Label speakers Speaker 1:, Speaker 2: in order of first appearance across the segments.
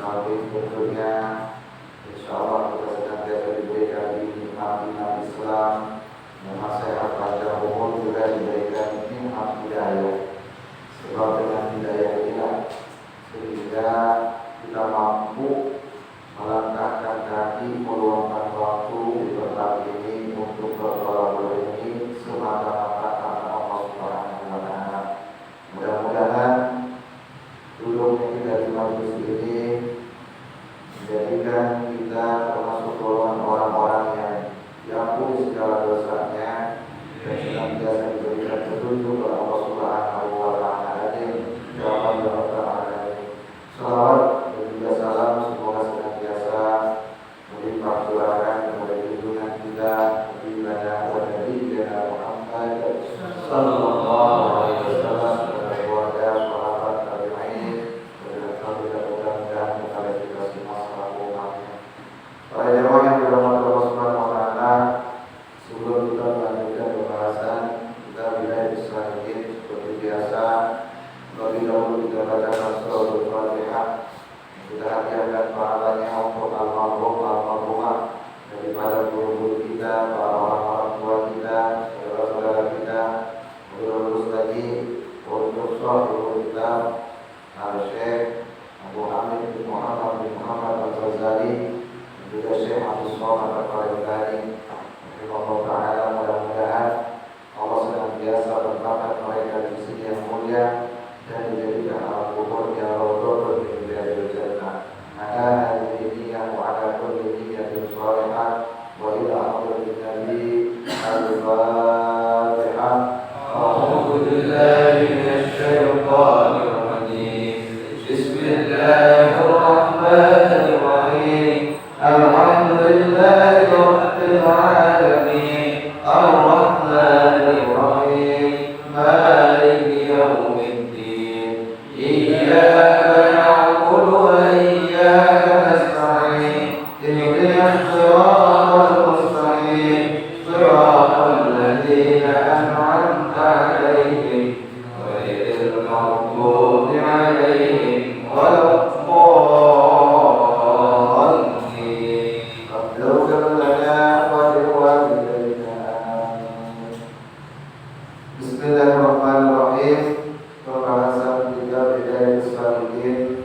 Speaker 1: Salih tentunya insyaallah kita senantiasa diberikan nikmat Islam, nikmat sehat panjang umur, juga diberikan nikmat hidayah. Sebab dengan hidayah inilah sehingga kita mampu melangkahkan kaki, meluangkan waktu di tempat ini untuk bertolak berilmu semata-mata karena Allah Subhanahu wa Ta'ala. Mudah-mudahan duduknya kita di majelis ini menjadikan kita termasuk golongan orang-orang yang diampuni segala dosanya dan senantiasa diberikan petunjuk oleh Allah Subhanahu wa Ta'ala. Salawat dan juga salam semoga senantiasa melimpah curahkan kepada junjungan kita Nabi Muhammad sallallahu alaihi wasallam, keluarga, sahabat, tabi'in, dan mudah-mudahan kepada kita semua selaku umatnya. Para jemaah yang dirahmati Allah Subhanahu wa Ta'ala, sebelum kita melanjutkan pembahasan kita Bidayah Salihin, seperti biasa lebih dahulu kita bacakan surah Al-Fatihah. Kita hadiahkan pahalanya untuk almarhum almarhumah daripada guru-guru kita, para orang-orang tua kita, saudara-saudara kita, lurus lagi untuk guru kita Syekh Abu Hamid bin Muhammad bin Muhammad Al-Ghazali dan juga Syekh Abdul Somad Al-Faribani. Allah Ta'ala, mudah-mudahan Allah senantiasa berbakat mereka di sisi yang mulia dan dijadikan alam kuburnya raudhatul min riyadil jannah. Ala hadhihi wa ala kulli niyyatin shalihah wa ila hadratin nabi al-Fatihah. A'udzu billahi minasy syaithanir rajim. Bismillahirrahmanirrahim. Alhamdulillahi rabbil alamin. Ar-Rahmanir Rahim. Maliki yaumiddin. إياك نعبد وإياك نستعين اهدنا الصراط المستقيم صراط الذين أنعمت عليهم غير المغضوب عليهم ولا الضالين. اغفر لنا ولوالدينا. بسم الله الرحمن الرحيم. Pembahasan kita Bidayah Salihin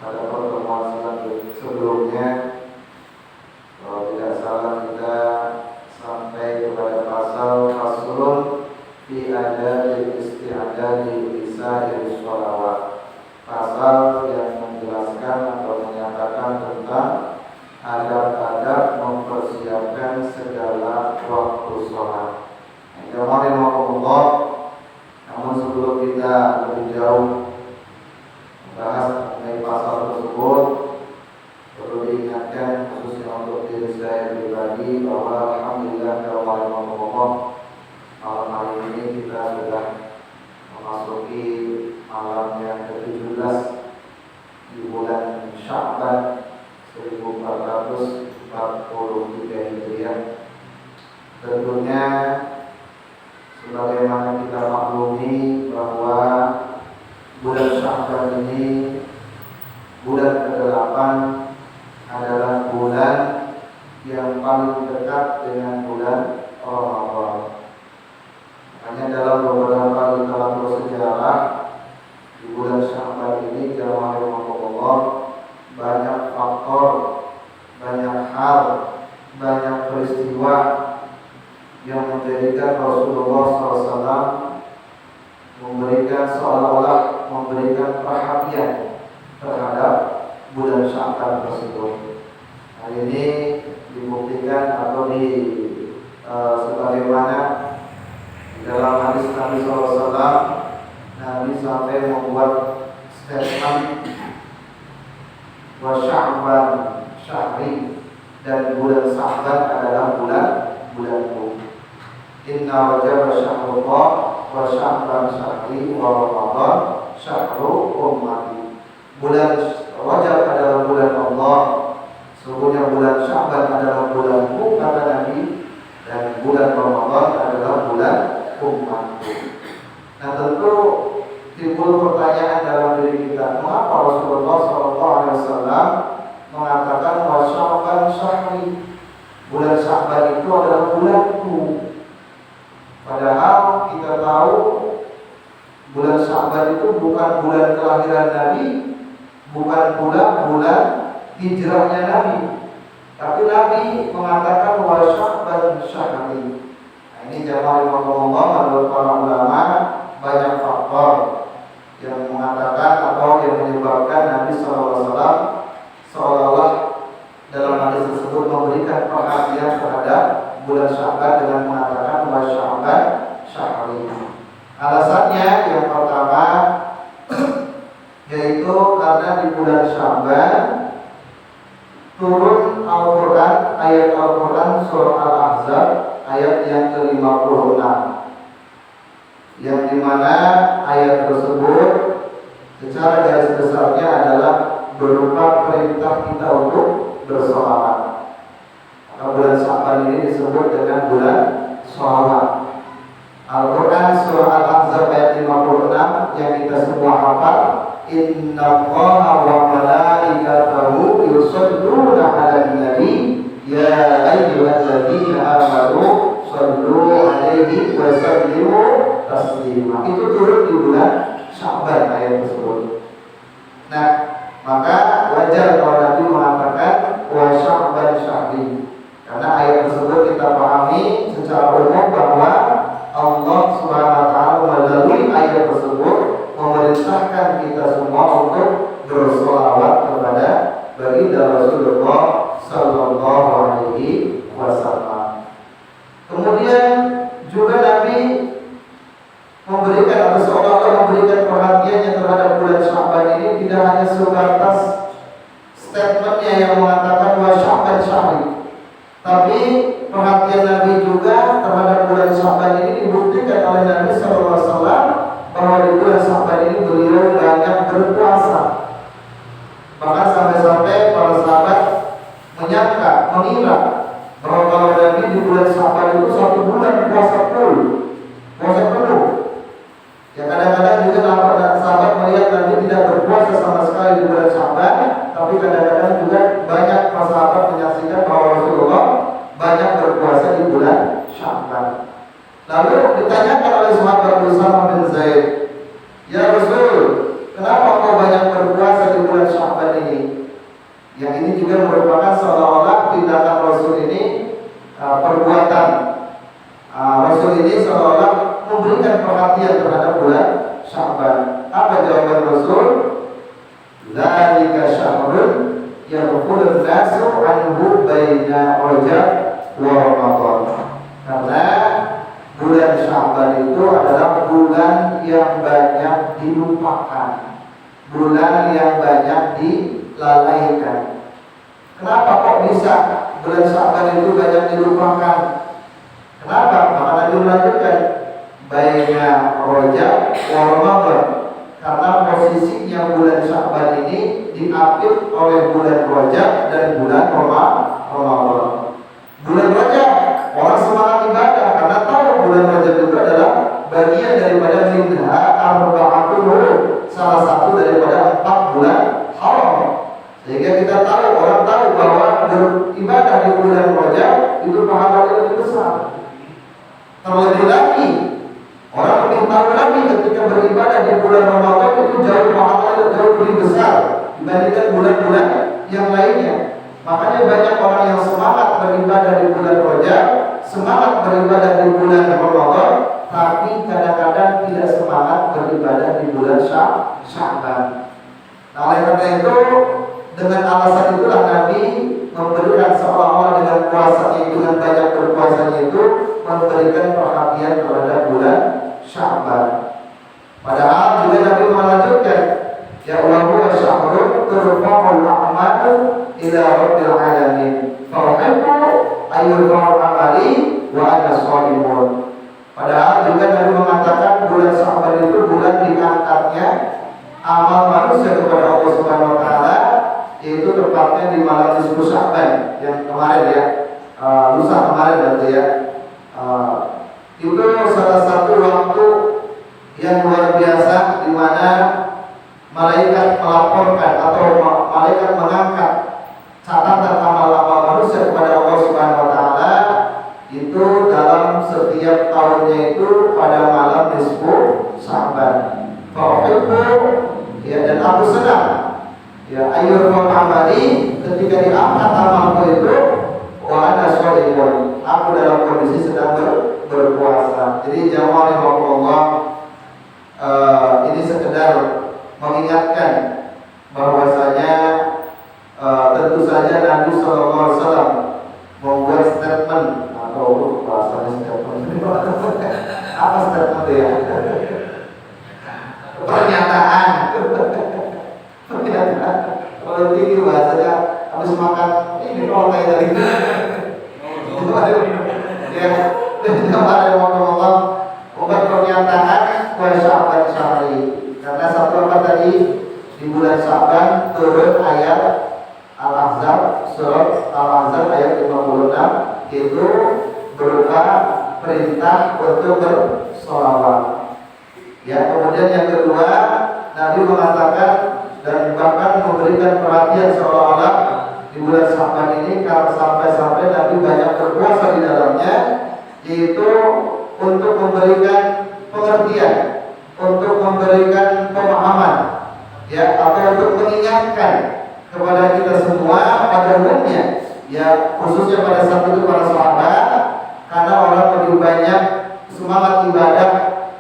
Speaker 1: pada pertemuan sebelumnya, kalau tidak salah kita sampai kepada pasal faslun fi adabil isti'dadi lisa'il sholawat, pasal yang menjelaskan atau menyatakan tentang adab-adab mempersiapkan segala waktu sholat. Namun sebelum kita lebih jauh membahas mengenai pasal tersebut, perlu diingatkan khususnya untuk diri saya pribadi bahwa alhamdulillah malam hari ini kita sudah memasuki malam yang ke-17 di bulan Sya'ban 1443 Hijriah. Tentunya sebagaimana kita maklumi bahwa bulan Sya'ban ini, bulan ke-8, adalah bulan yang paling dekat dengan bulan Ramadan. Makanya dalam beberapa literatur sejarah di bulan Sya'ban ini, jamaah Allah, banyak faktor, banyak hal, banyak peristiwa yang menjadikan Rasulullah SAW seolah-olah memberikan perhatian terhadap bulan Sya'ban tersebut. Hal ini dibuktikan atau sebagaimana di dalam hadis Nabi SAW, Nabi sampai membuat statement wa Sya'ban syahri, dan bulan Sya'ban adalah bulanku. Inna Rajab syahrullah wa Sya'ban syahri wa Ramadan syahru ummati. Bulan Rajab adalah bulan Allah, sesungguhnya bulan Sya'ban adalah bulanku, kata Nabi, dan bulan Ramadan adalah bulan umatku. Nah, tentu timbul pertanyaan dalam diri kita, mengapa Rasulullah SAW adalah bulan hijrahnya Nabi. Tapi Nabi mengatakan wa Sya'ban syahri. Nah, ini jamaah Allah menurut para ulama banyak faktor yang mengatakan atau yang menyebabkan Nabi SAW seolah-olah dalam hadis tersebut memberikan perhatian terhadap bulan Sya'ban dengan mengatakan wa Sya'ban syahri. Alasannya yang pertama yaitu karena di bulan Sya'ban turun Al-Quran, ayat Al-Quran surah Al-Ahzab ayat yang ke-56, yang dimana ayat tersebut secara garis besarnya adalah berupa perintah kita untuk bersolawat. Maka bulan Sya'ban ini disebut dengan bulan sholawat. Al-Quran surah Al-Ahzab ayat 56 yang kita semua hafal, Innallaha wa malaikatahu yusholluna 'alan nabi ya ayyuhalladzina amanu shollu 'alaihi wa sallimu taslima. Itu turun di bulan Sya'ban ayat tersebut. Nah, maka wajar kalau Nabi mengatakan wa Sya'ban syahri, karena ayat tersebut kita pahami secara umum bahwa Allah SWT melalui ayat tersebut memerintahkan kita semua untuk bersolawat kepada baginda Rasulullah Sallallahu Alaihi Wasallam. Kemudian juga Nabi memberikan atau seolah-olah memberikan perhatiannya terhadap bulan Sya'ban ini tidak hanya sebatas statementnya yang mengatakan wa Sya'ban syahri, tapi perhatian Nabi juga terhadap bulan Sya'ban ini dibuktikan oleh Nabi SAW bahwa di bulan Sya'ban ini beliau banyak berpuasa. Bahkan sampai-sampai para sahabat menyangka, mengira bahwa kalau Nabi di bulan Sya'ban itu 1 bulan puasa full, puasa penuh. Ya kadang-kadang juga para sahabat melihat Nabi tidak berpuasa sama sekali di bulan Sya'ban, tapi kadang-kadang juga banyak para sahabat menyaksikan bahwa Rasulullah banyak berpuasa di bulan Sya'ban. Lalu ditanyakan oleh sahabat Usamah bin Zaid, ya Rasul, kenapa kau banyak berpuasa di bulan Sya'ban ini? Yang ini juga merupakan seolah-olah tindakan Rasul ini perbuatan Rasul ini seolah-olah memberikan perhatian terhadap bulan Sya'ban. Apa jawaban Rasul? Dzalika syahrun yaghfulun nasu anhu baina Rajab wa Ramadan. Karena bulan Sya'ban itu adalah bulan yang banyak dilupakan, bulan yang banyak dilalaikan. Kenapa kok bisa bulan Sya'ban itu banyak dilupakan? Kenapa? Maka Nabi melanjutkan baina Rajab wa Ramadan, karena posisinya bulan Sya'ban ini diapit oleh bulan Rajab dan bulan Ramadan. Bulan Rajab orang semangat ibadah karena tahu bulan Rajab itu adalah bagian daripada minha arba'atul hurum, salah satu daripada 4 bulan haram. Sehingga kita tahu, orang tahu bahwa beribadah di bulan Rajab itu pahalanya lebih besar. Terlebih lagi, orang lebih tahu lagi ketika beribadah di bulan Ramadan itu jauh pahalanya jauh lebih besar dibandingkan bulan-bulan yang lainnya. Makanya banyak orang yang semangat beribadah di bulan Rajab, semangat beribadah di bulan Ramadan, tapi kadang-kadang tidak semangat beribadah di bulan Sya'ban. Nah, oleh karena itu, dengan alasan itulah Nabi memberikan seolah-olah dengan puasanya itu, dengan banyak berpuasanya itu, memberikan perhatian terhadap bulan Sya'ban. Padahal juga Nabi melanjutkan, ya wa syahrun turfa'ul a'malu ila rabbil alamin fa uhibbu ayyurfa'u amali wa ana shalimun. Padahal juga Nabi mengatakan bulan Sya'ban itu bulan diangkatnya amal manusia kepada Allah Subhanahu wa taala, yaitu tepat amali, ketika diangkat amalku itu wa ana shaimun, aku dalam kondisi sedang berpuasa. Jadi jamaah rahimakumullah, ini sekedar mengingatkan bahwasanya tentu saja Nabi sallallahu alaihi wasallam membuat statement atau bahasanya statement apa statement ya? Pernyataan. Kalau tinggi bahasanya habis makan ini kalau kayak tadi itu ya kemarin ngomong bukan pernyataan Sya'ban syahri, karena satu apa tadi di bulan Sya'ban turun ayat Al-Ahzab, surat Al-Ahzab ayat 56 itu berupa perintah untuk bersolawat. Ya, kemudian yang kedua Nabi mengatakan dan bahkan memberikan perhatian seolah-olah di bulan Sya'ban ini kalau sampai-sampai Nabi banyak berpuasa di dalamnya, yaitu untuk memberikan pengertian, untuk memberikan pemahaman, ya, atau untuk mengingatkan kepada kita semua pada umumnya, ya, khususnya pada saat itu para sahabat, karena orang lebih banyak semangat ibadah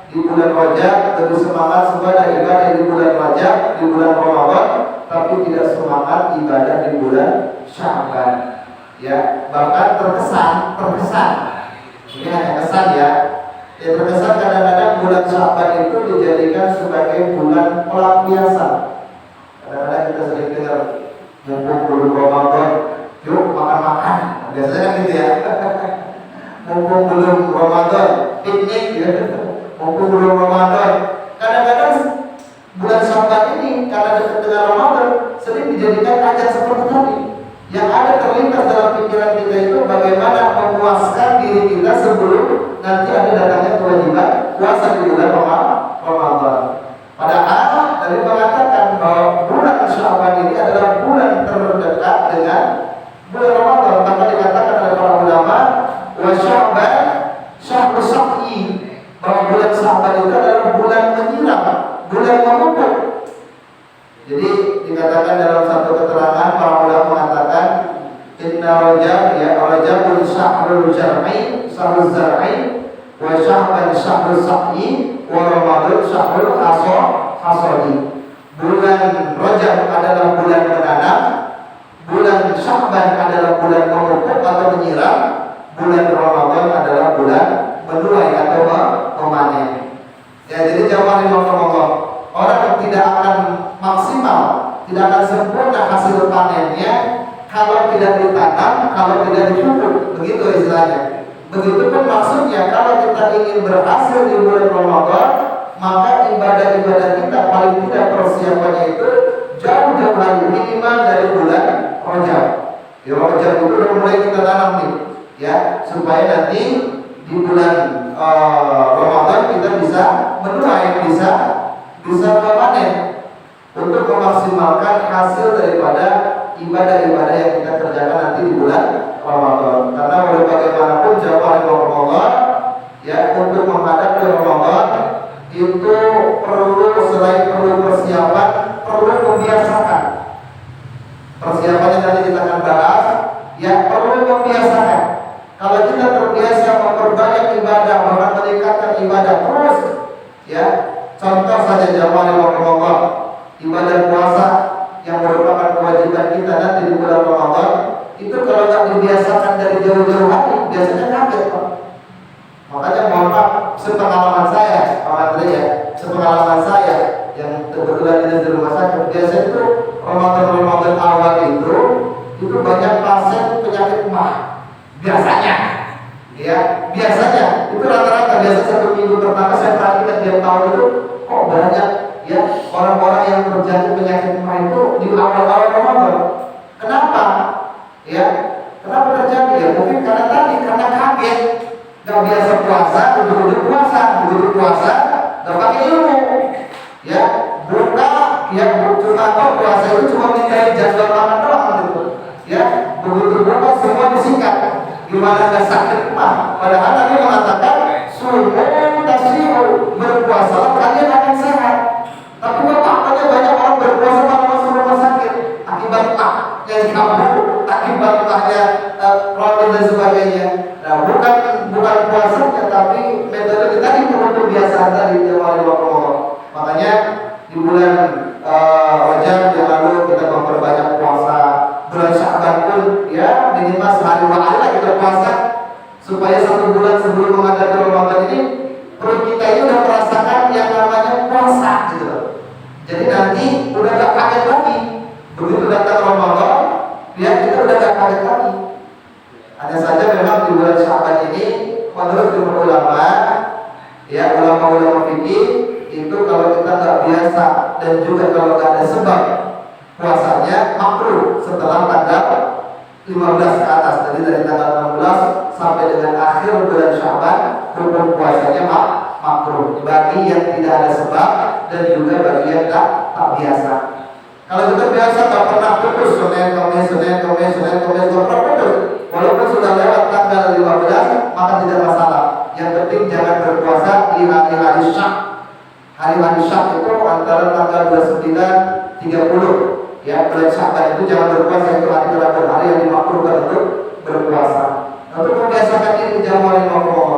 Speaker 1: di bulan Rajab, lebih semangat ibadah di bulan Rajab, di bulan Ramadan, tapi tidak semangat ibadah di bulan Sya'ban. Ya, bahkan terkesan, ini hanya kesan ya. Terkesan kadang-kadang bulan Sya'ban itu dijadikan sebagai bulan pelampiasan. Kadang-kadang kita sering dengar mumpung belum Ramadan, yuk makan-makan. Biasanya kan gitu ya. Mumpung belum Ramadan, piknik ya. Mumpung belum Ramadan. Kadang-kadang bulan Sya'ban ini karena dekat dengan Ramadan sering dijadikan ajang seperti tadi. Yang ada terlintas dalam pikiran kita itu bagaimana memuaskan diri kita sebelum nanti ada datangnya kewajiban puasa di bulan Ramadan. Padahal Nabi mengatakan bahwa bulan Sya'ban ini adalah bulan terdekat dengan bulan Ramadan. Maka dikatakan oleh para ulama, wa Sya'ban syahrul saqi, bahwa bulan Sya'ban itu adalah bulan menyiram, bulan memupuk. Jadi dikatakan dalam satu keterangan para ulama mengatakan inna Rajab ya Rajabun syahrul jar'i syahrul zar'i wa Sya'ban syahrul saqi wa Ramadan syahrul hasadi. Bulan Rajab adalah bulan menanam, bulan Sya'ban adalah bulan memupuk atau menyiram, bulan Ramadan adalah bulan menuai atau memanen. Ya, jadi jawaban Allah, orang yang tidak akan maksimal, tidak akan sempurna hasil panennya kalau tidak ditanam, kalau tidak dipupuk, begitu istilahnya. Begitupun maksudnya kalau kita ingin berhasil di bulan Ramadan, maka ibadah-ibadah kita paling tidak persiapannya itu jauh-jauh hari, minimal dari bulan Rajab. Di Rajab itu udah mulai kita tanam nih, ya, supaya nanti di bulan Ramadan kita bisa menuai, bisa memanen untuk memaksimalkan hasil daripada ibadah-ibadah yang kita kerjakan nanti di bulan Ramadan. Karena walaupun bagaimanapun jawaban Allah ya, untuk menghadapi Ramadan itu selain perlu persiapan, perlu membiasakan. Persiapannya nanti kita akan bahas, ya, perlu membiasakan. Kalau kita terbiasa memperbanyak ibadah, bahkan meningkatkan ibadah terus, ya, contoh saja jamaah Allah, ibadah puasa yang merupakan kewajiban kita nanti di bulan Ramadan, itu kalau nggak dibiasakan dari jauh-jauh hari, biasanya kaget, Pak. Makanya mohon maaf, sepengalaman saya, Pak Andri ya, sepengalaman saya yang kebetulan ini di rumah sakit, biasanya itu Ramadan awal itu banyak pasien penyakit mah. Biasanya, ya, biasanya itu rata-rata satu minggu pertama saya perhatikan tiap tahun itu kok banyak ya orang-orang yang terjangkit penyakit mah itu di awal-awal Ramadan. Kenapa? Ya, kenapa terjadi? Ya mungkin karena kaget, nggak biasa puasa, begitu puasa nggak pakai ilmu, ya, buka, ya, cuma puasa itu cuma minta jadwal makan doang gitu, ya, begitu buka semua disingkat. Gimana nggak sakit mah? Padahal Nabi mengatakan sumu tasiu, berpuasa kalian akan sehat. Tapi faktanya banyak orang berpuasa malah masuk rumah sakit akibat berkah yang kamu akibat hanya roti dan sebagainya. Nah, bukan puasanya, tapi metode kita ini perlu kebiasaan tadi jamaah Allah. Makanya di bulan Rajab yang lalu kita memperbanyak puasa. Bulan Sya'ban pun ya minimal sehari 2 hari lah kita puasa, supaya 1 bulan sebelum menghadapi Ramadan ini perut kita ini udah merasakan yang namanya puasa gitu loh. Jadi nanti udah gak kaget lagi. Begitu datang Ramadan, ya kita udah gak kaget lagi. Hanya saja memang di bulan Sya'ban ini menurut ulama, ya ulama-ulama fikih itu kalau kita nggak biasa dan juga kalau nggak ada sebab puasanya makruh setelah tanggal 15 ke atas. Jadi dari tanggal 16 sampai dengan akhir bulan Sya'ban hukum puasanya makruh bagi yang tidak ada sebab dan juga bagi yang tak biasa. Kalau kita biasa tak pernah putus Senin Kamis gak pernah putus, walaupun sudah lewat tanggal 15 maka tidak masalah. Yang penting jangan berpuasa di hari-hari Syak. Hari-hari Syak itu antara tanggal 29 30 ya, bulan Sya'ban itu jangan berpuasa, itu hari terakhir, hari yang dimakruhkan untuk berpuasa. Untuk membiasakan diri jamaah Allah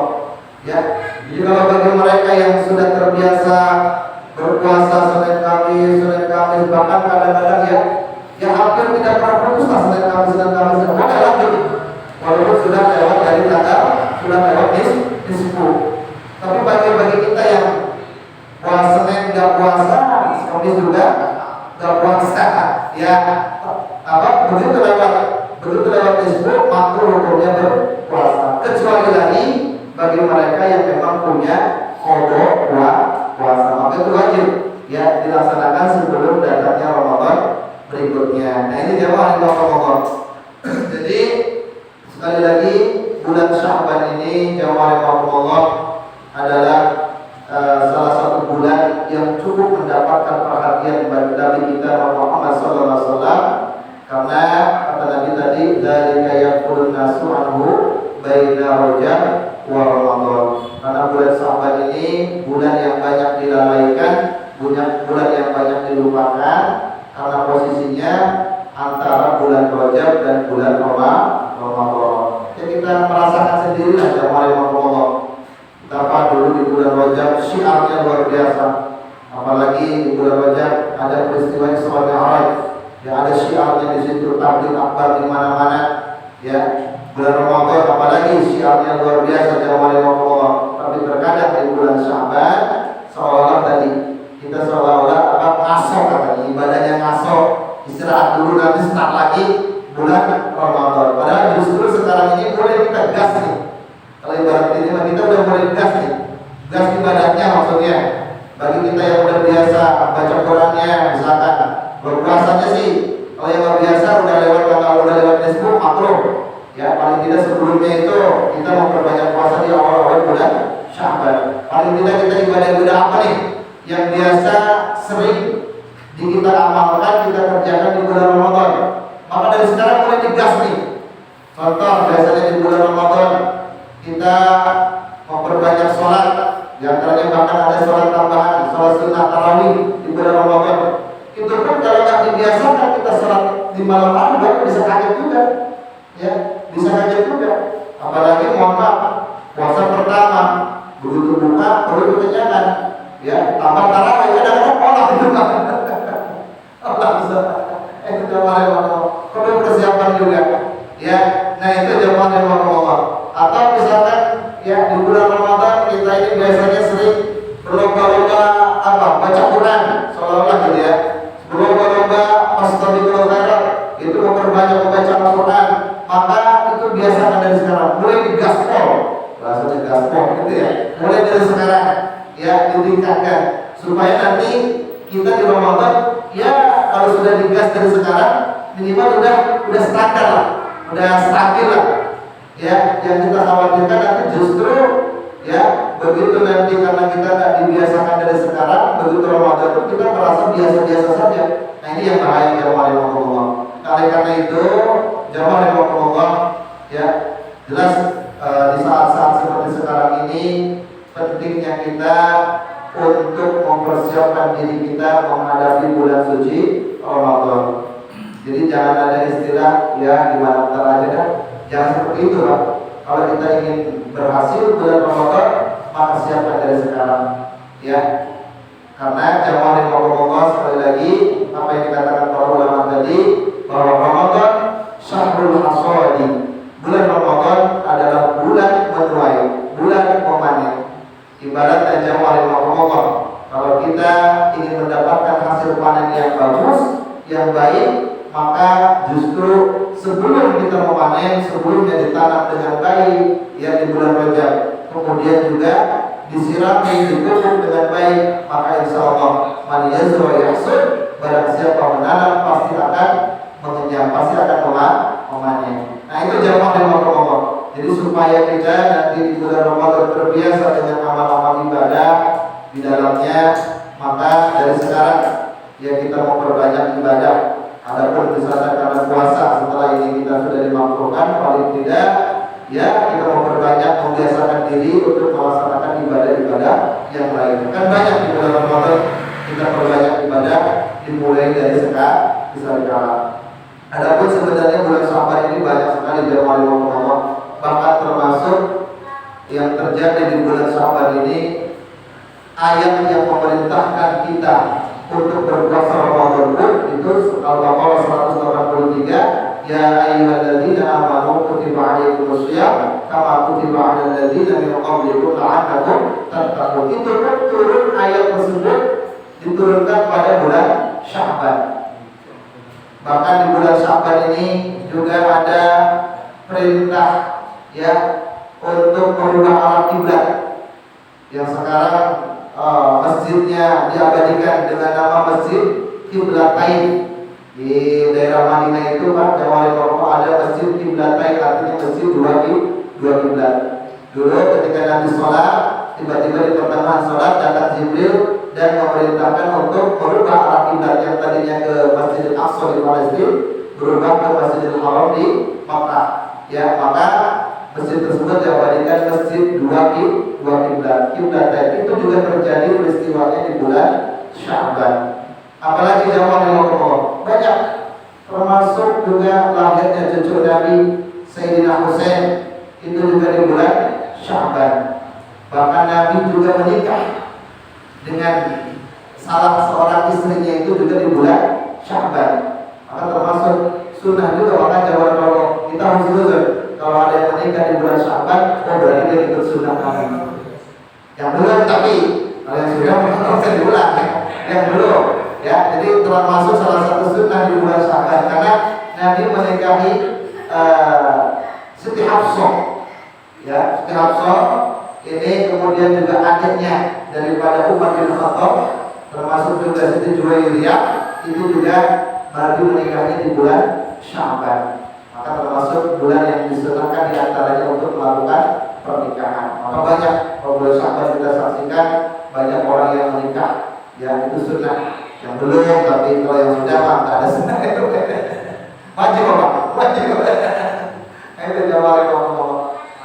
Speaker 1: ya. Jadi kalau bagi mereka yang sudah terbiasa berpuasa Senin Kamis bahkan kadang-kadang ya hampir tidak pernah putus lah Senin Kamis boleh lanjut walaupun sudah lewat dari tanggal, sudah lewat nisfu. Tapi bagi kita yang puasa Senin nggak puasa, Kamis juga nggak puasa ya, begitu lewat nisfu makruh hukumnya berpuasa, kecuali lagi bagi mereka yang memang punya kodok puasa, maka itu wajib ya dilaksanakan sebelum datangnya Ramadan berikutnya. Nah ini jamaah Ramadan. Jadi sekali lagi bulan Sya'ban ini jamaah Ramadan adalah salah satu bulan yang cukup mendapatkan perhatian bagi Nabi kita Muhammad SAW, karena kata Nabi tadi dzalika yaqulun nasu anhu baina Rajab wa Ramadan. Karena bulan Sya'ban ini bulan yang banyak dilalaikan, bulan yang banyak dilupakan, karena posisinya antara bulan Rajab dan bulan Ramadan. Ya kita merasakan sendiri lah jamaah Ramadan. Betapa dulu di bulan Rajab syiarnya luar biasa. Apalagi di bulan Rajab ada peristiwa Isra Mi'raj. Ya ada syiarnya di situ, tabligh akbar di mana-mana. Ya, bulan Ramadan apalagi syiarnya luar biasa jamaah Allah. Tapi terkadang di bulan Sya'ban seolah tadi kita seolah-olah ngaso, katanya ibadahnya ngaso, istirahat dulu nanti start lagi bulan Ramadan. Padahal justru sekarang ini boleh kita gas nih. Kalau ibarat ini kita udah mulai gas nih, gas ibadahnya maksudnya. Bagi kita yang udah biasa baca Qurannya, misalkan berpuasanya sih, kalau yang nggak biasa udah lewat nisfu makruh. Ya paling tidak sebelumnya itu kita memperbanyak puasa di awal-awal bulan Sya'ban. Paling tidak kita ibadah apa nih yang biasa sering kita amalkan, kita kerjakan di bulan Ramadan. Maka dari sekarang mulai digas nih. Contoh biasanya di bulan Ramadan kita memperbanyak sholat, di antaranya bahkan ada sholat tambahan, sholat sunnah tarawih di bulan Ramadan. Itu pun kalau nggak dibiasakan kita sholat di malam hari baru bisa kaget juga, ya bisa kaget juga. Apalagi mohon maaf puasa pertama begitu buka perlu kekenyangan, ya tambah tarawih kadang-kadang olah itu kan. Allah bisa. Itu jamaah perlu persiapan juga, ya. Nah itu jamaah Allah. Atau misalkan ya di bulan Ramadan kita ini biasanya sering berlomba-lomba baca Quran seolah-olah gitu ya, berlomba-lomba fastabiqul khairat, itu memperbanyak membaca Al-Quran. Maka itu biasakan dari sekarang, mulai digaspol, bahasanya gaspol gitu ya, mulai dari sekarang ya ditingkatkan supaya nanti kita di Ramadan ya kalau sudah digas dari sekarang minimal udah standar lah, udah stabil lah. Ya, yang kita khawatirkan nanti justru ya begitu nanti karena kita tidak dibiasakan dari sekarang, begitu Ramadan itu kita merasa biasa-biasa saja. Nah ini yang bahaya jamaah Allah. Karena itu jamaah Allah ya jelas di saat-saat seperti sekarang ini pentingnya kita untuk mempersiapkan diri kita menghadapi bulan suci Ramadan. Jadi jangan ada istilah ya gimana ntar aja dah. Jangan seperti itu Pak. Kalau kita ingin berhasil bulan Ramadan, maka siapkan dari sekarang ya. Karena jamaah Allah sekali lagi apa yang dikatakan para ulama tadi bahwa Ramadan syahrul hasadi. Bulan Ramadan adalah bulan menuai, bulan memanen. Ibaratnya jamaah Allah, kalau kita ingin mendapatkan hasil panen yang bagus, yang baik, maka justru sebelum kita memanen, sebelumnya ditanam dengan baik ya di bulan Rajab, kemudian juga disirami, dipupuk dengan baik, maka insya Allah man yazra yahsud, barang siapa menanam pasti akan mengenyam, pasti akan memanen. Nah itu jamaah yang Allah. Jadi supaya kita nanti di bulan Ramadan terbiasa dengan amal-amal ibadah di dalamnya, maka dari sekarang ya kita memperbanyak ibadah. Adapun misalnya karena puasa setelah ini kita sudah dimampukan, paling tidak ya kita memperbanyak membiasakan diri untuk melaksanakan ibadah-ibadah yang lain. Kan banyak di bulan Ramadan kita perbanyak ibadah dimulai dari sekarang. Adapun sebenarnya bulan Sya'ban ini banyak sekali jamaah Allah, bahkan termasuk yang terjadi di bulan Sya'ban ini ayat yang memerintahkan kita untuk berpuasa Ramadan itu Al-Baqarah 183, ya ayyuhalladzina amanu kutiba alaikumus syiyam kama kutiba alal ladzina min qablikum la'allakum tattaqun. Itu kan turun ayat tersebut diturunkan pada bulan Sya'ban. Bahkan di bulan Sya'ban ini juga ada perintah ya untuk merubah arah kiblat yang sekarang masjidnya diabadikan dengan nama Masjid Qiblatain. Di daerah Madinah itu Pak, ada Masjid Qiblatain, artinya masjid dua kiblat. Dulu ketika Nabi sholat, tiba-tiba di pertengahan sholat datang Jibril dan memerintahkan untuk merubah arah kiblat yang tadinya ke Masjidil Aqsa di Palestina, berubah ke Masjidil Haram di Makkah. Ya, maka masjid tersebut diabadikan masjid dua kiblat. Kiblatain itu juga terjadi peristiwanya di bulan Sya'ban. Apalagi jamaah yang Allah banyak, termasuk juga lahirnya cucu Nabi Sayyidina Husain itu juga di bulan Sya'ban. Bahkan Nabi juga menikah dengan salah seorang istrinya itu juga di bulan Sya'ban. Maka termasuk sunnah juga, maka jamaah Allah kita harus jujur. Kalau ada yang menikah di bulan Sya'ban, oh berarti dia ikut sunnah Nabi. Yang belum, tapi kalau yang sudah mungkin bisa diulang. Yang belum, ya. Jadi termasuk salah satu sunnah di bulan Sya'ban karena Nabi menikahi Siti Hafsah. Ya, Siti Hafsah ini kemudian juga adiknya daripada Umar bin Khattab, termasuk juga Siti Juwairiyah, itu juga Nabi menikahi di bulan Sya'ban. Maka termasuk bulan yang disunahkan diantaranya untuk melakukan pernikahan. Maka banyak bulan Sya'ban kita saksikan banyak orang yang menikah, ya itu sunnah. Yang belum, tapi kalau yang sudah mah tidak ada sunnah itu. Wajib Pak, wajib. Itu jamaah Allah.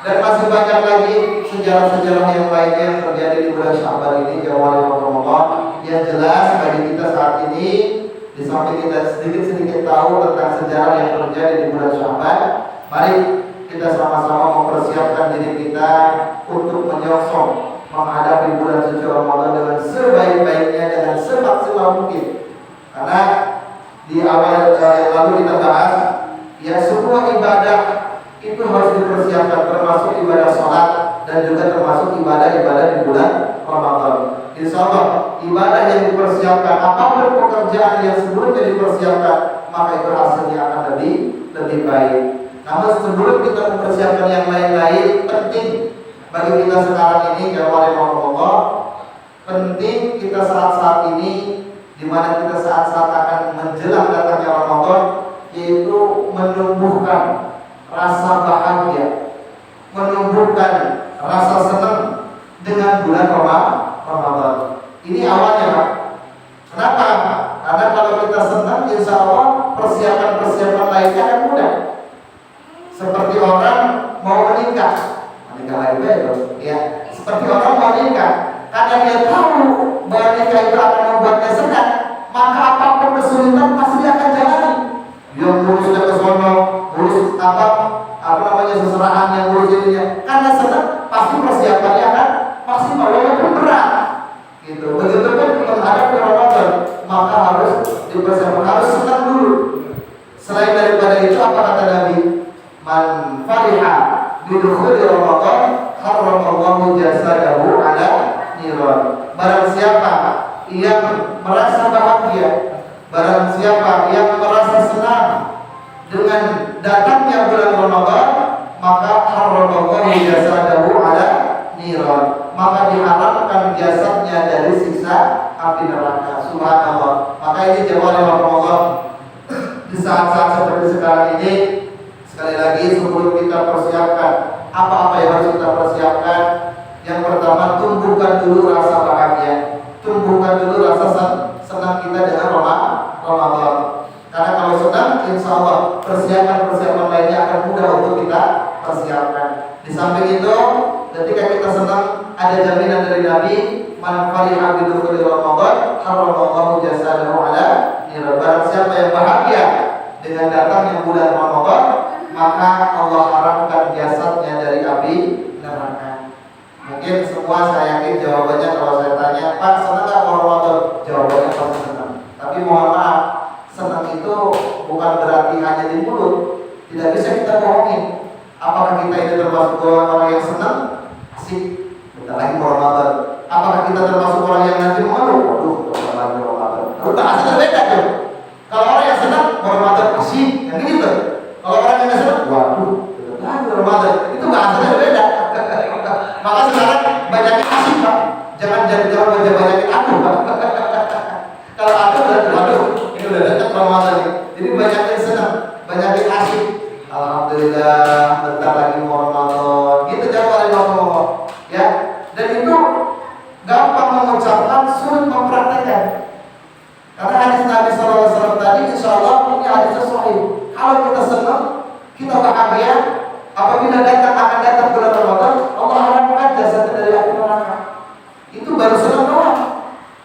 Speaker 1: Dan masih banyak lagi sejarah-sejarah yang lainnya yang terjadi di bulan Sya'ban ini jamaah Allah. Yang jelas bagi kita saat ini, di samping kita sedikit-sedikit tahu tentang sejarah yang terjadi di bulan Sya'ban, mari kita sama-sama mempersiapkan diri kita untuk menyongsong menghadapi bulan suci Ramadan dengan sebaik-baiknya, dengan semaksimal mungkin. Karena di awal yang lalu kita bahas, ya semua ibadah itu harus dipersiapkan, termasuk ibadah sholat dan juga termasuk ibadah-ibadah di bulan Ramadan. Insya Allah ibadah yang dipersiapkan, apapun pekerjaan yang sebelumnya dipersiapkan, maka itu hasilnya akan lebih baik. Namun sebelum kita mempersiapkan yang lain-lain, penting bagi kita sekarang ini, jamaah Allah, penting kita saat-saat ini, di mana kita saat-saat akan menjelang datangnya Ramadan, yaitu menumbuhkan rasa bahagia, menumbuhkan rasa senang dengan bulan Ramadan. Ini awalnya Pak. Kenapa? Karena kalau kita senang, insya Allah persiapan-persiapan lainnya akan mudah. Seperti orang mau menikah lagi ya. Seperti orang mau nikah, karena dia tahu bahwa nikah itu akan membuatnya senang, maka apapun kesulitan pasti dia akan jalani. ke sono, ngurus seserahan yang ngurus dirinya. Karena senang pasti persiapannya kan maksimal walaupun berat. Gitu. Begitupun menghadapi Ramadan, maka harus dipersiapkan, harus senang dulu. Selain daripada itu, apa kata Nabi? Man fariha bidukhuli Ramadan harramallahu jasadahu ala niran. Barang siapa yang merasa bahagia, barang siapa yang merasa senang dengan datangnya bulan Ramadan, maka harramallahu jasadahu ala niran, maka diharamkan jasadnya dari siksa api neraka. Subhanallah. Maka ini jemaah Ramadan, di saat-saat seperti sekarang ini, sekali lagi sebelum kita persiapkan apa-apa yang harus kita persiapkan, yang pertama tumbuhkan dulu rasa bahagia, tumbuhkan dulu rasa senang kita dengan Ramadan. Karena kalau senang, insya Allah persiapan lainnya akan mudah untuk kita persiapkan. Di samping itu, ketika kita senang, ada jaminan dari Nabi, man fariha bidukhuli Ramadan harramallahu jasadahu ala niran. Barang siapa yang bahagia dengan datangnya bulan Ramadan, maka Allah haramkan jasadnya dari api neraka. Mungkin semua saya yakin jawabannya kalau saya tanya, Pak, senang nggak Ramadan? Jawabannya pasti senang. Tapi mohon maaf, senang itu bukan berarti hanya di mulut. Tidak bisa kita bohongin. Apakah kita ini termasuk orang yang senang? Asik, bentar lagi mau Ramadan. Apakah kita termasuk orang yang nanti malu? Waduh, bentar lagi Ramadan. Bahasa berbeda tuh. Kalau orang yang senang, Ramadan asik, yang gitu. Kalau orang yang senang, waduh, bentar lagi Ramadan. Itu bahasanya berbeda. Maka sekarang banyakin asik, Pak. Jangan banyakin aku, Pak. Kalau aku berarti waduh, ini udah dekat Ramadan nih. Jadi banyakin senang, banyakin asik. Alhamdulillah, bentar lagi mau Ramadan. Gitu jawabannya ngomong, ya. Dan itu gampang mengucapkan, sulit mempraktekkan. Karena hadis Nabi SAW tadi, insya Allah ini hadis sahih. Kalau kita senang, kita bahagia, apabila akan datang bulan Ramadan, Allah haramkan jasadnya dari api neraka. Itu baru senang doang.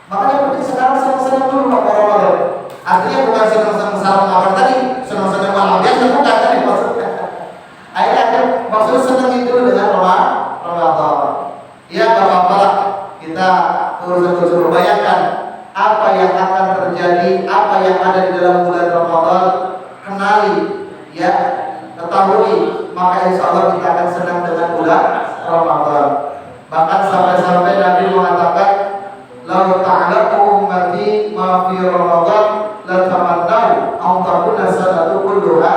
Speaker 1: Makanya penting sekarang senang-senang dulu Pak Ramadan. Artinya bukan senang-senang sarung apa tadi, senang-senang malam biasa, bukan tadi maksudnya. Akhirnya maksudnya senang itu dengan Ramadan. Ya gak apa-apa lah, kita urusan bayangkan apa yang akan terjadi, apa yang ada di dalam bulan Ramadan, kenali, ya, ketahui, maka insya Allah kita akan senang dengan bulan Ramadan. Bahkan sampai-sampai Nabi mengatakan, "Lau ta'lamu ummati ma fi Ramadan la tamannau an takuna sanatu kulluha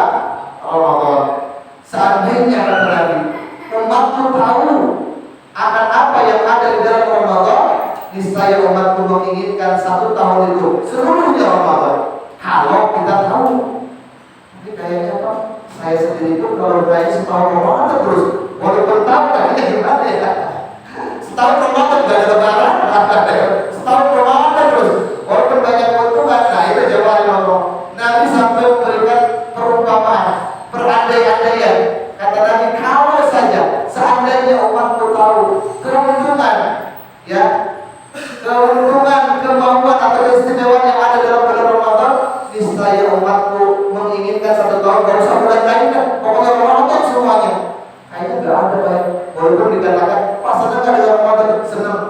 Speaker 1: Ramadan." Seandainya kata Nabi, umatku tahu akan apa yang ada di dalam Ramadan, niscaya umatku menginginkan 1 tahun itu seluruhnya Ramadan. Kalau kita tahu, tapi kayaknya Pak, saya sendiri pun kalau kayaknya setahun Ramadan terus, walaupun tahu kayaknya gimana ya. Setahun Ramadan gak ada lebaran, setahun Ramadan terus, walaupun banyak keuntungan. Nah itu jawabannya Allah. Nabi sampai memberikan perumpamaan, perandai-andaian. Kata Nabi, kalau saja seandainya umatku tahu keuntungan, ya, keuntungan, kemampuan atau keistimewaan yang ada dalam bulan Ramadan, niscaya umatku menginginkan 1 tahun, gak usah bulan lain kan, pokoknya Ramadan semuanya. Kayaknya gak ada Pak. Walaupun dikatakan, Pak senang gak dengan Ramadan? Senang.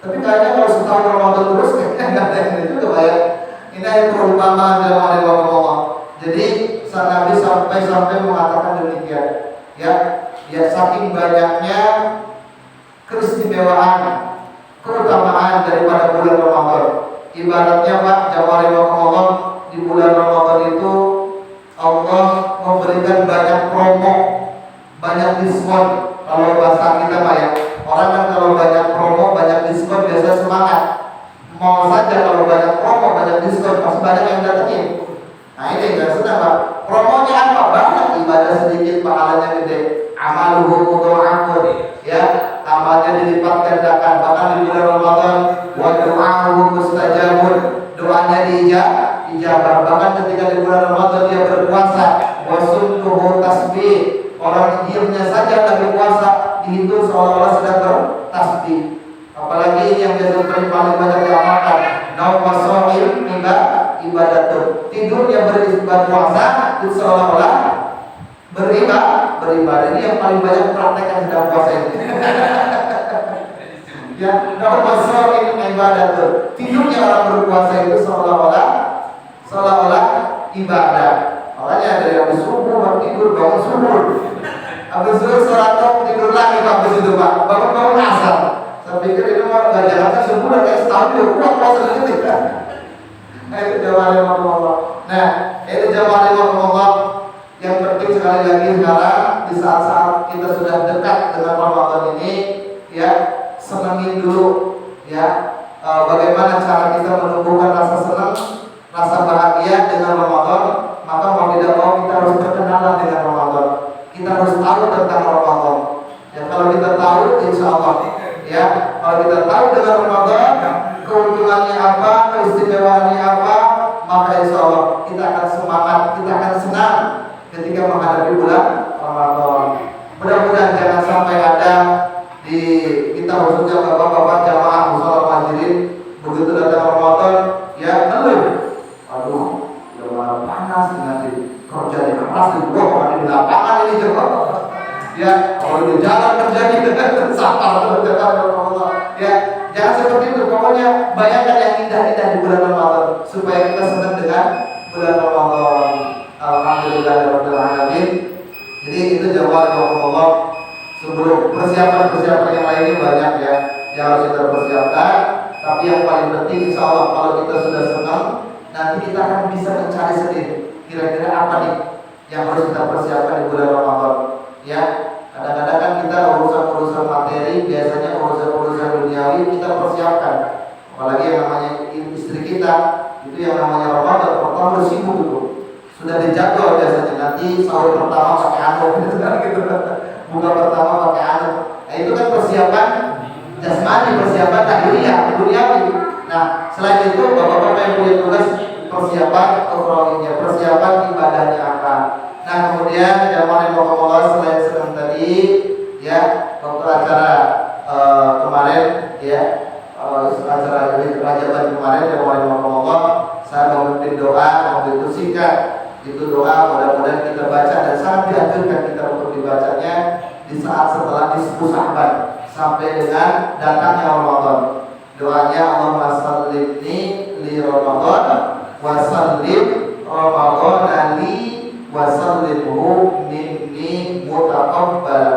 Speaker 1: Tapi kayaknya kalau setahun Ramadan terus, kayaknya gak ada yang itu Pak ya. Ini adalah perumpamaan dalam Allah. Jadi sang Nabi sampai mengatakan demikian. Ya, saking banyaknya keistimewaan, keutamaan daripada bulan Ramadan. Ibaratnya Pak, jamaah Allah, di bulan Ramadan itu Allah memberikan banyak promo, banyak diskon. Kalau bahasa kita Pak ya, orang kan kalau banyak promo, banyak diskon biasa semangat. Mau saja kalau banyak promo, banyak diskon, pasti banyak yang datangin. Nah ini gak senang Pak. Promonya apa? Banyak, ibadah sedikit, pahalanya gede. Amaluhu mudha'afun, ya, amalnya dilipat gandakan. Bahkan di bulan Ramadan, wa du'a'uhu mustajabun, doanya dijabah. Bahkan ketika di bulan Ramadan dia berpuasa, wa sumtuhu tasbih, orang diamnya saja lagi puasa dihitung seolah-olah sedang bertasbih. Apalagi yang biasa paling banyak diamalkan, naum wasohim ibadah. Tidurnya berpuasa itu seolah-olah beribadah. Ini yang paling banyak praktekkan sedang puasa ini. Ya, nomor ini ibadah tuh. Tidurnya orang berpuasa itu seolah-olah ibadah. Makanya dari habis subuh tidur, bangun subuh. Habis subuh sholat tidur lagi habis itu Pak. Bangun asar. Saya pikir itu mau jalannya subuh udah kayak setahun udah kuat puasa gitu ya. Nah itu jamaah Allah. Nah itu jamaah Allah. Yang penting sekali lagi sekarang di saat-saat kita sudah dekat dengan Ramadan ini, ya senangin dulu, ya bagaimana cara kita menumbuhkan rasa senang, rasa bahagia dengan Ramadan. Maka mau tidak mau kita harus berkenalan dengan Ramadan. Kita harus tahu tentang Ramadan. Ya kalau kita tahu, insya Allah, ya kalau kita tahu dengan Ramadan, keuntungannya apa, keistimewaannya apa, maka insya Allah kita akan semangat, kita akan senang ketika menghadapi bulan Ramadan. Mudah-mudahan jangan sampai ada di kita khususnya bapak-bapak jamaah mushola majirin begitu datang Ramadan ya ngeluh, aduh udah panas nanti kerja di keras di bawah di lapangan ini coba ya kalau di jalan kerja gitu sabar ya jangan seperti itu. Pokoknya bayangkan yang indah-indah di bulan Ramadan supaya kita senang dengan bulan Ramadan. Alhamdulillahirabbil alamin. Jadi itu jawaban Allah. Sebelum persiapan yang lainnya banyak ya yang harus kita persiapkan. Tapi yang paling penting insya Allah kalau kita sudah senang, nanti kita akan bisa mencari sendiri kira-kira apa nih yang harus kita persiapkan di bulan Ramadan. Ya, kadang-kadang kan kita urusan materi, biasanya urusan duniawi kita persiapkan. Apalagi yang namanya istri kita, itu yang namanya Ramadan pertama bersibuk itu. Sudah dijadwal biasanya nanti sahur pertama pakai anu gitu kan gitu. Buka pertama pakai anu. Nah, itu kan persiapan jasmani, persiapan lahiriah, duniawi. Nah, selain itu bapak-bapak yang punya tugas persiapan ukhrawinya, persiapan ibadahnya apa. Nah, kemudian jamaah yang Allah selain senang tadi ya, waktu acara kemarin ya, acara Rajaban kemarin jamaah yang Allah, saya memimpin doa waktu itu singkat. Itu doa mudah-mudahan kita baca dan sangat dianjurkan kita untuk dibacanya di saat setelah nisfu Sya'ban sampai dengan datangnya Ramadan. Doanya Allahumma sallimni li Ramadan wa sallim Ramadan li wa sallimhu minni mutaqabbal.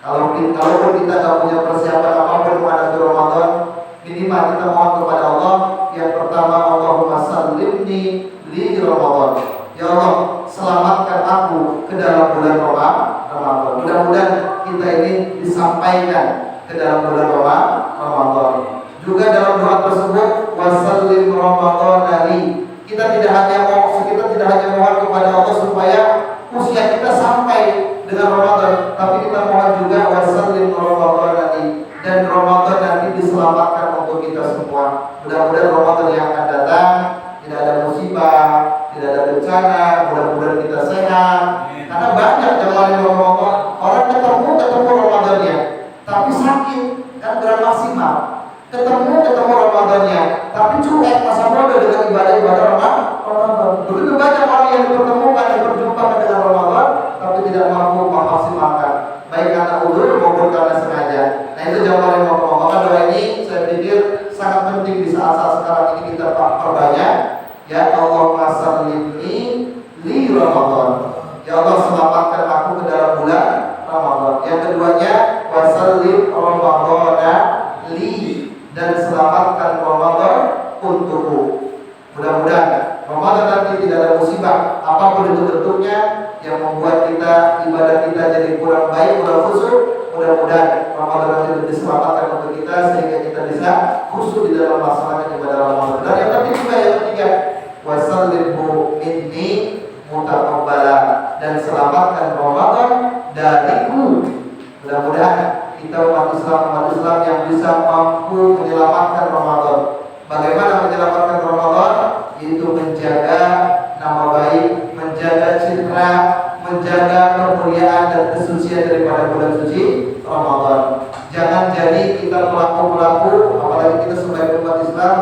Speaker 1: Kalau kita tidak punya persiapan apapun menghadapi Ramadan, minimal kita mohon kepada Allah yang pertama, Allahumma sallimni li Ramadan. Ya Allah, selamatkan aku ke dalam bulan Ramadan. Mudah-mudahan kita ini disampaikan ke dalam bulan Ramadan. Juga dalam doa tersebut, wasallim Ramadan ali. Kita tidak hanya mohon kepada Allah supaya usia kita sampai dengan Ramadan, tapi kita mohon juga wasallim Ramadan ali, dan Ramadan nanti diselamatkan untuk kita semua. Mudah-mudahan Ramadan yang akan datang tidak ada musibah, tidak ada bencana, mudah-mudahan kita sehat. Karena banyak jamaah yang orang ketemu Ramadannya, tapi sakit, kan gerak maksimal. Ketemu Ramadannya, tapi cuek masa bodoh dengan ibadah-ibadah Ramadan. Begitu banyak orang yang dipertemukan dan berjumpa dengan Ramadan, tapi tidak mampu memaksimalkan, baik karena udzur maupun karena sengaja. Nah itu jamaah yang maka doa ini saya pikir sangat penting di saat-saat sekarang ini kita perbanyak. Ya Allah sallimni li Ramadan. Ya Allah selamatkan aku ke dalam bulan Ramadan. Yang keduanya wasallim Ramadan li, dan selamatkan Ramadan untukku. Mudah-mudahan Ramadan nanti tidak ada musibah apapun itu bentuknya yang membuat ibadah kita jadi kurang baik, kurang khusyuk. Mudah-mudahan Ramadan nanti diselamatkan untuk kita sehingga kita bisa khusyuk di dalam melaksanakan ibadah Ramadan. Dan yang ketiga, wasallimhu minni mutaqabbala, dan selamatkan Ramadan dariku. Mudah-mudahan kita umat Islam yang bisa mampu menyelamatkan Ramadan. Bagaimana menyelamatkan Ramadan? Itu menjaga nama baik, menjaga citra, menjaga kemuliaan dan kesucian daripada bulan suci Ramadan. Jangan jadi kita pelaku-pelaku, apalagi kita sebagai umat Islam,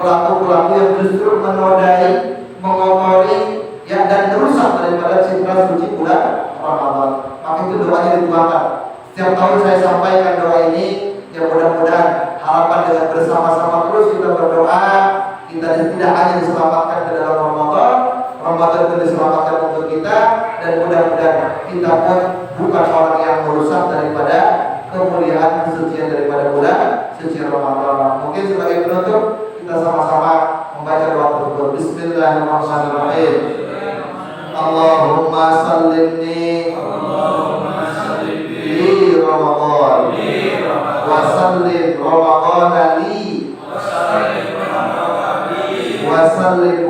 Speaker 1: pelaku-pelaku yang justru menodai, mengotori, ya, dan merusak daripada citra suci bulan Ramadan. Maka itu doanya dituangkan. Setiap tahun saya sampaikan doa ini, ya mudah-mudahan harapan dengan bersama-sama terus kita berdoa, kita tidak hanya diselamatkan ke dalam Ramadan, Ramadan itu diselamatkan untuk kita, dan mudah-mudahan kita pun bukan orang yang merusak daripada kemuliaan kesucian daripada bulan suci Ramadan. Mungkin sebagai penutup kita sama-sama membaca doa tersebut. Bismillahirrahmanirrahim. Allahumma sallimni li Ramadan wa sallim Ramadan li wa sallim